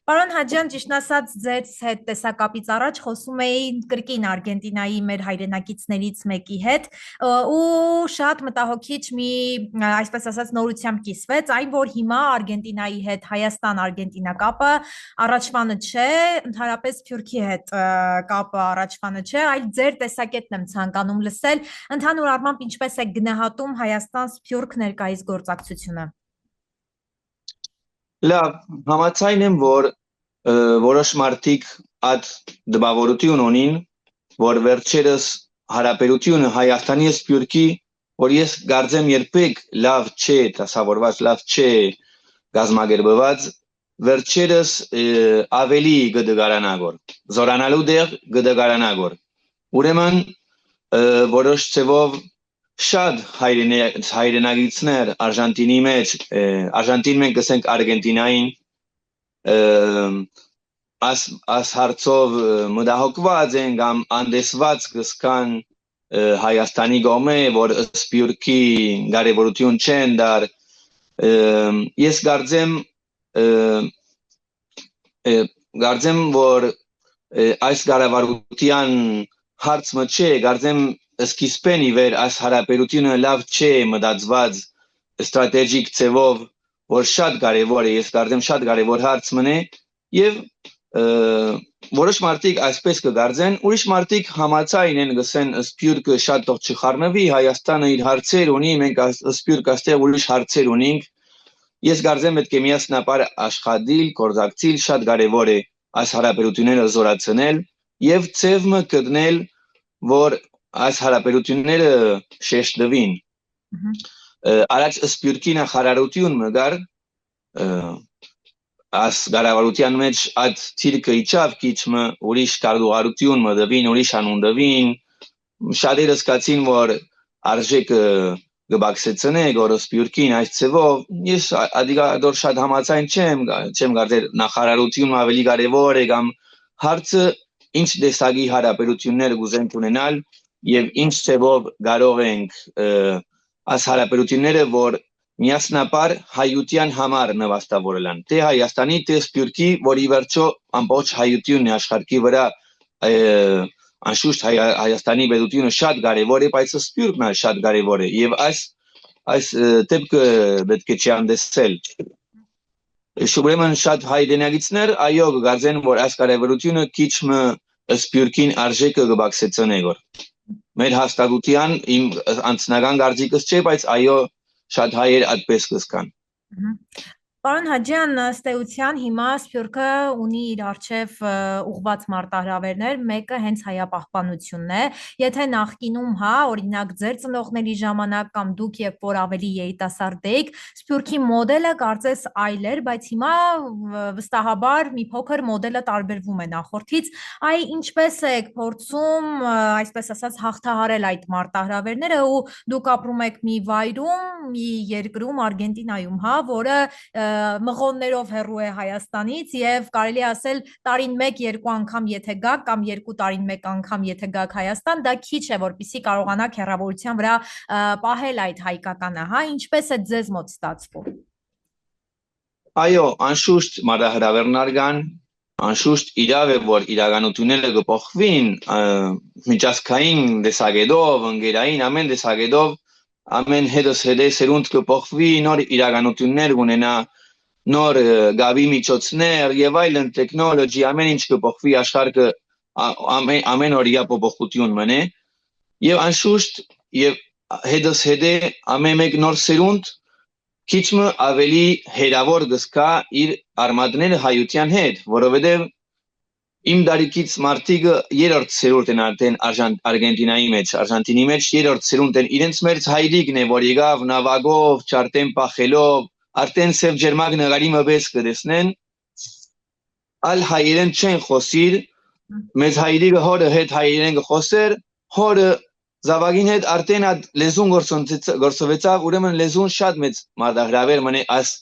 Պարոն Հաջյան, ճիշտ ասած, ձեզ հետ տեսակապից առաջ խոսում էի կրկին Արգենտինայի մեր հայրենակիցներից մեկի հետ ու շատ մտահոգիչ մի, այսպես ասած, նորությամբ կիսվեց, այն որ հիմա Արգենտինայի հետ Հայաստան-Արգենտինա կապը առաջվանը չէ, ընդհանրապես Սփյուռքի հետ կապը առաջվանը չէ, այլ ձեր տեսակետն եմ ցանկանում լսել, ընդհանուր առմամբ ինչպես է գնահատում Հայաստան-Սփյուռք ներկայիս գործակցությունը։ Լավ, համաձայն եմ, որ որոշ մարդիկ այդ դպավորություն ունին, որ վերջերս հարաբերությունը Հայաստանի և Սփյուռքի, որ ես կարծեմ երբեք լավ չէ դասավորված, լավ չէ կազմակերպված, վերջերս ավելի կդգարանագոր, զորանալու դեղ կդգարանագոր։ Ուրեմն որոշ ձևով շատ հայրենագիցներ Արժանտինի մեջ, Արժանտին մենք կսենք Արգենտինային, աս հարցով մտահոգված են կամ անդեսված կսկան Հայաստանի կողմէ, որ Սփյուռքի կարևորություն չեն դար, ես կարծեմ, որ այս կառավարության հարցը չէ, կարծեմ սկիզբեն ի վեր այս հարաբերությունը լավ չէ մտածված ստրատեգիկ ձևով, որ շատ կարևոր է, ես կարծեմ շատ կարևոր հարց մնե եւ որոշ մարդիկ այսպես կգարձեն, ուրիշ մարդիկ համաձայն են գսեն Սփյուռքը շատ թող չխառնվի, Հայաստանը իր հարցեր ունի, մենք Սփյուռք այստեղ ուրիշ հարցեր ունենք։ Ես կարծեմ պետք է միասնաբար աշխատել, գործակցել, շատ կարևոր է այս հարաբերությունները զորացնել եւ ձևը գտնել, որ այս հարաբերությունները շեշտվին։ Առաջ Սփյուռքի նախարարություն մգար այս կառավարության մեջ այդ թիրքը իջավ քիչը ուրիշ կարողություն մտվին, ուրիշ անունդվին, շատերը սկացին, որ արժեքը կբացեցնե որ Սփյուռքին այս ձևով, ես ադիգադոր շատ համաձայն չեմ կարծել նախարարությունը ավելի կարևոր է կամ հարցը ինչ տեսակի հարաբերություններ կուզենք ունենալ եւ ինչ ձևով կարող ենք այս հարաբերությունները որ միասնաբար հայության համար նվաստավորելան թե Հայաստանի թե Սփյուռքի որ ի վերջո ամբողջ հայությունն է աշխարհի վրա անշուշտ Հայաստանի պետությունը շատ կարևոր է բայց Սփյուռքն է շատ կարևոր է եւ այս դեպքը պետք է չանդեսել Ուրեմն շատ հայրենագիցներ այո կգարձեն որ այս կարևորությունը քիչը Սփյուռքին արժեքը կբացեցնե գոր մեր հաստատության իմ անձնական կարծիքս չէ բայց այո շատ հայեր այդպես կսկան Պարոն Հաջյան, ըստ էության հիմա Սփյուռքը ունի իր առջև ուղղված մարտահրավերներ, մեկը հենց հայապահպանությունն է։ Եթե նախկինում, օրինակ ձեր ծնողների ժամանակ կամ դուք երբ որ ավելի երիտասարդ էիք, Սփյուռքի մոդելը կարծես այլ էր, բայց հիմա վստահաբար մի փոքր մոդելը տարբերվում է նախորդից։ Այ ինչպես եք փորձում, այսպես ասած, հաղթահարել այդ մարտահրավերները ու դուք ապրում եք մի վայրում, մի երկրում, Արգենտինայում, որը մղոններով հեռու է Հայաստանից եւ կարելի ասել տարին 1-2 անգամ եթե գաք կամ 2 տարին 1 անգամ եթե գաք Հայաստան դա քիչ է որպեսզի կարողանաք հեռավորության վրա պահել այդ հայկականը, ինչպես է ձեզ մոտ ստացվում Այո, անշուշտ մարտահրավերներ կան, անշուշտ իրավ է որ իրականությունները կփոխվին միջազգային տեսակետով, ընկերային ամեն տեսակետով ամեն հետս սերունդ կփոխվի, նոր իրականություններ ունենա, նոր գավի միջոցներ եւ այլն տեխնոլոգի, ամեն ինչ կփոխվի աշխարհը ամեն օրյա փոփոխություն մնե եւ անշուշտ եւ հետս ամեն մեկ նոր սերունդ քիչը ավելի հերավոր գսկա իր արմատները հայության հետ, որովհետեւ իմ դարիքից մարդիկը երրորդ սերունդ են արդեն Արգենտինայի մեջ, Արժանտինի մեջ երրորդ սերունդ են, իրենց մեջ հայրիկն է, որ եկավ նավակով, չարտեն պախելով, արդեն սև ջերմակ նկարի մպես կտեսնեն, այլ հայերեն չեն խոսիր, մեծ հայրիկը հորը հետ հայերեն կխոսեր, հորը զավակին հետ արդեն այդ լեզուն գործովեցավ, ուրեմն լեզուն շատ մեծ մարտահրավեր մնե այս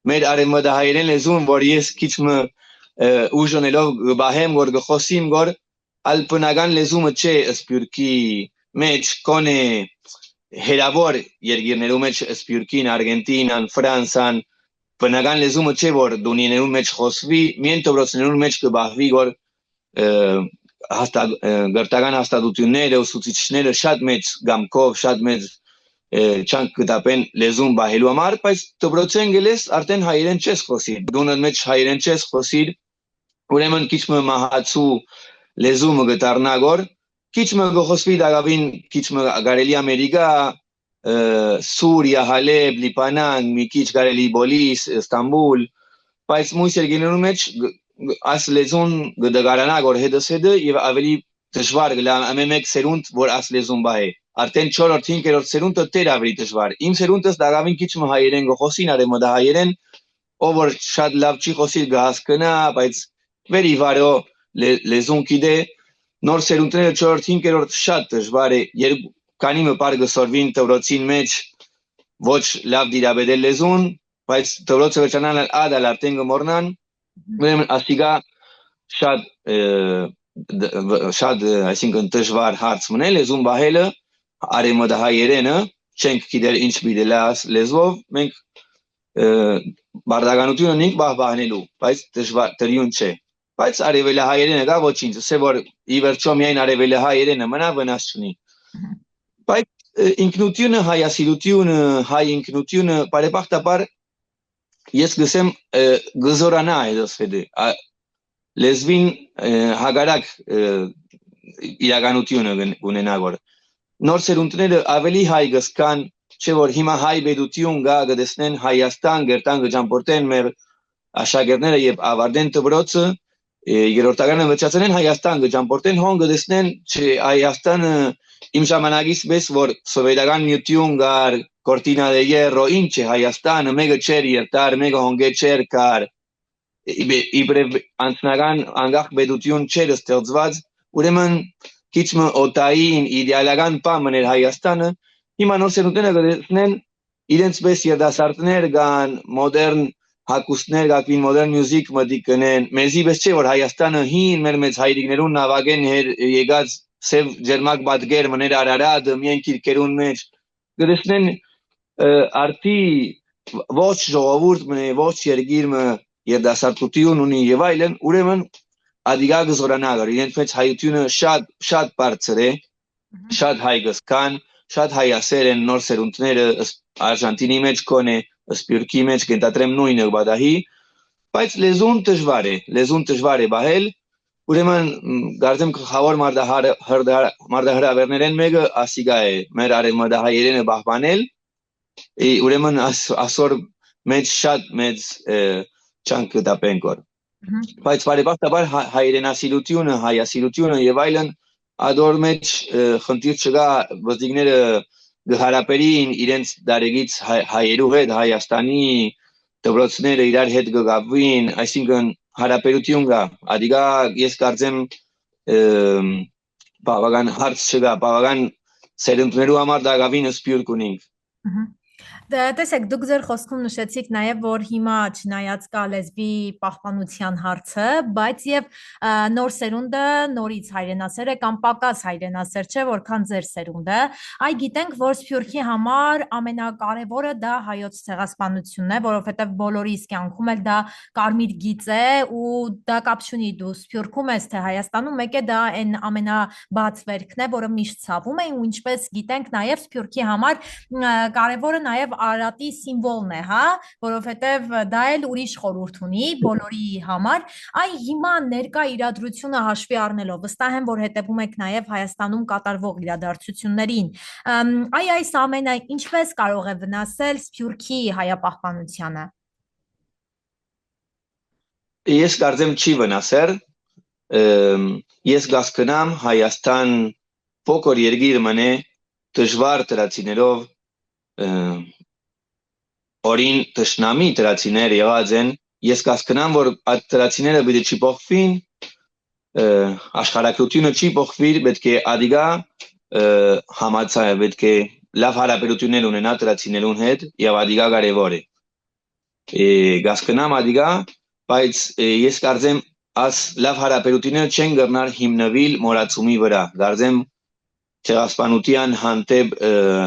մեր արևմտահայերեն լեզուն, որ ես քիչը ուժոնելով բահեմ որ գխոսիմ որ ալպնական լեզումը չէ Սփյուռքի մեջ կոնե հերավոր երկիրներում մեջ Սփյուռքին, Արգենտինան, Ֆրանսան բնական լեզումը չէ որ դունիներուն մեջ խոսվի, միայն դպրոցներուն մեջ կբահվի որ գրտական հաստատությունները, ուսուցիչները շատ մեծ գամքով, շատ մեծ չանք կտապեն լեզուն բահելու համար, բայց դպրոցեն գելես արդեն հայերեն չես խոսիր, դունդ մեջ հայերեն չես խոսիր, ուրեմն քիչ մը մահացու լեզումը գտարնա գոր, քիչ մը գխոսվի դակավին քիչ մը գարելի Ամերիկա, Սուրիա, Հալեբ, Լիբանան, մի քիչ գարելի Բոլիս, Ստամբուլ, բայց մույս երկիներու մեջ այս լեզուն գդգարանա գոր հետս հետը եւ ավելի դժվար գլա ամեն մեկ սերունդ որ այս լեզուն բահե արդեն 4-րդ 5-րդ սերունդը դեր ավելի դժվար իմ սերունդս դարավին քիչ մը հայերեն գխոսին արեմը դա հայերեն ով որ շատ լավ չի խոսիլ գահսկնա բայց վերի վարո լեզուն գիտե նոր սերունդները 4-րդ 5-րդ շատ դժվար է երբ քանի մը բար գսորվին դպրոցին մեջ ոչ լավ դիրաբեդել լեզուն բայց դպրոցը վերջանալ ադալ արդեն գմորնան ուրեմն ասիգա շատ այսինքն դժվար հարց մնել լեզուն բահելը արեմը դա հայերենը չենք գիտեր ինչ բիդելաս լեզվով մենք բարդականությունը նինք բահանելու բայց դժվար դրյուն չէ բայց արևելը հայերենը գա ոչինչ ասե որ ի վերջո միայն արևելը հայերենը մնա վնաս չունի բայց ինքնությունը հայասիրությունը հայ ինքնությունը բարեբախտաբար ես գսեմ գզորանա այդս ֆեդե լեզվին հագարակ իրականությունը ունենա որ նոր սերունդները ավելի հայ գսկան չէ որ հիմա հայ բեդություն գա գտեսնեն Հայաստան գերտան գճամփորդեն մեր աշակերտները եւ ավարտեն դպրոցը երրորդականը վճացնեն Հայաստան գճամփորդեն հոն գտեսնեն չէ Հայաստանը իմ ժամանակից պես որ սովետական միություն գար Cortina de Hierro ինչ է Հայաստանը մեկը չեր երտար մեկը հոնգե չեր կար իբրև անձնական անգախ բեդություն չեր ստեղծված ուրեմն քիչ մը օտային իդեալական բան էր Հայաստանը հիմա նոր սերունդները գտեսնեն իրենց պես երդասարտներ կան մոդեռն հակուստներ գակվին մոդեռն մյուզիկ մտիկ կնեն մեզի պես չէ որ Հայաստանը հին մեր մեծ հայրիկներուն նավագեն եկած սև ջերմակ պատկեր մներ Արարատը միայն քիրքերուն մեջ գտեսնեն արդի ոչ ժողովուրդ մնե ոչ երգիրը երդասարտություն ունի եւ այլն ուրեմն ադիգա գզորանագար իրենց մեջ հայությունը շատ բարձր է շատ հայ գսկան շատ հայասեր են նոր սերունդները Արժանտինի մեջ կոնե Սպյուրքի մեջ կենտատրեմ նույնը բադահի բայց լեզուն դժվար է բահել ուրեմն գարձեմ խավոր մարտահրավերներեն մեկը ասիգա է մեր արեմադահայերենը բահբանել ուրեմն ասոր մեջ շատ մեծ չանք կտապեն կոր բայց բարեբախտաբար հայրենասիրությունը հայասիրությունը եւ այլն ադոր մեջ խնդիր չկա ոստիկները գհարապերին իրենց դարեգից հայերու հետ Հայաստանի դպրոցները իրար հետ գգավին այսինքն հարաբերություն կա ադիգա ես կարծեմ բավական հարց չկա բավական սերունդներու համար դակավին սպյուրք ունենք Տեսեք, դուք ձեր խոսքում նշեցիք նաև, որ հիմա չնայած կա լեզվի պահպանության հարցը, բայց եւ նոր սերունդը նորից հայրենասեր է կամ պակաս հայրենասեր չէ, որքան ձեր սերունդը։ Այ գիտենք, որ Սփյուռքի համար ամենակարևորը դա հայոց ցեղասպանությունն է, որովհետեւ բոլորիս կյանքում էլ դա կարմիր գիծ է ու դա կապ չունի դու Սփյուռքում ես թե Հայաստանում, մեկ է դա այն ամենաբաց վերքն է, որը միշտ ցավում է ու ինչպես գիտենք նաև Սփյուռքի համար կարևորը նաև Արարատի սիմվոլն է, հա, որովհետև դա էլ ուրիշ խորհուրդ ունի բոլորի համար։ Այ հիմա ներկա իրադրությունը հաշվի առնելով, վստահ եմ, որ հետևում եք նաև Հայաստանում կատարվող իրադարձություններին։ Այ այս ամենը ինչպես կարող է վնասել Սփյուռքի հայապահպանությանը։ Ես կարծեմ չի վնասել։ Ես գասկնամ Հայաստան փոքր երկիր մնե դժվար դրացիներով օրին տշնամի դրացիներ եղած են ես կասկնամ որ այդ դրացիները պետք է չի փոխվին աշխարհակրությունը չի փոխվի պետք է ադիգա համացայ պետք է լավ հարաբերություններ ունենա դրացիներուն հետ եւ ադիգա կարեւոր է կասկնամ ադիգա բայց ես կարծեմ as լավ հարաբերությունները չեն գտնար հիմնվել մորացումի վրա կարծեմ ցեղասպանության հանդեպ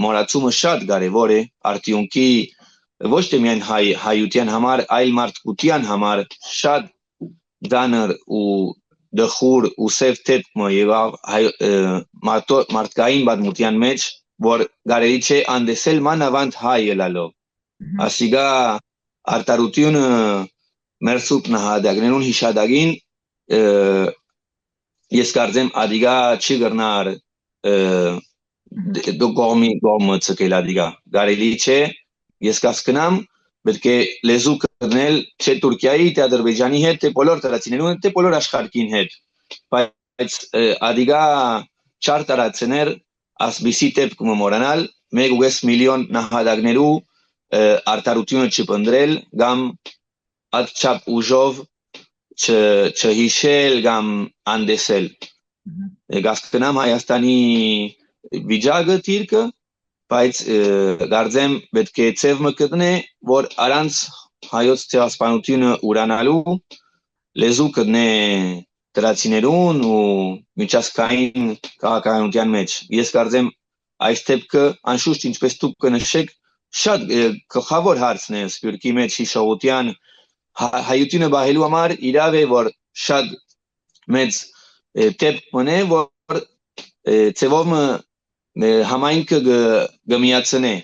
մորացումը շատ կարևոր է արտյունքի ոչ թե միայն հայության համար, այլ մարդկության համար շատ դանր ու դխուր ու սև թեփը եղավ մարդկային պատմության մեջ, որ կարելի չէ անդեսել մանավանդ հայ ելալով։ Ասիգա արտարությունը մեր սուրբ նահատակներուն հիշադակին ես կարծեմ ադիգա չի գրնար դու կողմը ցկել ադիգա կարելի չէ ես կասկնամ պետք է լեզու կրնել չէ Թուրքիայի թե Ադրբեջանի հետ թե բոլոր տարածքներուն հետ թե բոլոր աշխարհին հետ բայց ադիգա չար տարածքներ ասբիսի տեպ կմորանալ 1.5 միլիոն նահատակներու արտարությունը չփնդրել կամ ադչապ ուժով չհիշել կամ անդեսել գասկնամ Հայաստանի վիճակը թիրքը բայց գարձեմ պետք է ցևը կտնե որ առանց հայոց ցեղասպանությունը ուրանալու լեզու կտնե դրացիներուն ու միջազգային քաղաքականության մեջ ես կարծեմ այս դեպքը անշուշտ ինչպես դուք կնշեք շատ գլխավոր հարցն է սպյուրքի մեջ հիշողության հայությունը բահելու համար իրավ է որ շատ մեծ տեպ մնե որ ցևով համայնքը գմիացնե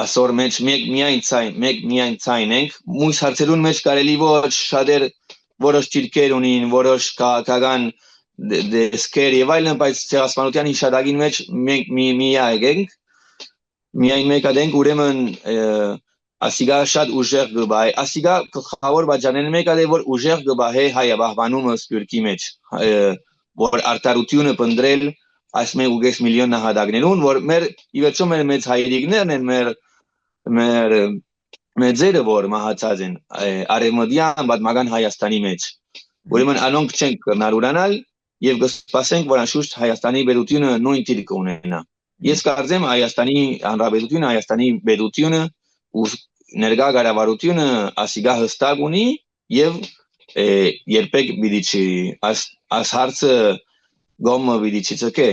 ասոր մեջ մեկ միայն ցայն ենք մույս հարցերուն մեջ կարելի ոչ շատեր որոշ ճիրկեր ունին որոշ քաղաքական դեսկեր եւ այլն բայց ցեղասպանության հիշադակին մեջ մենք միայն մեկ adենք ուրեմն ասիգա շատ ուժեղ գբայ ասիգա գլխավոր բաժանեն մեկ adե որ ուժեղ գբահե հայաբահբանումը սպյուրքի մեջ որ արտարությունը պնդրել այս 1.5 միլիոն նահատակներուն որ մեր իվերջո մեր մեծ հայրիկներն են մեր մեծերը որ մահացած են արևմտյան պատմական Հայաստանի մեջ ուրեմն անոնք չեն կրնալ ուրանալ եւ կսպասենք որ անշուշտ Հայաստանի բերությունը նույն դիրք ունենա ես կարծեմ Հայաստանի հանրապետությունը Հայաստանի բերությունը ու ներկա կառավարությունը ասիգա հստակ ունի եւ երբեք պիտի չի այս հարցը գոմը պիտի չցկե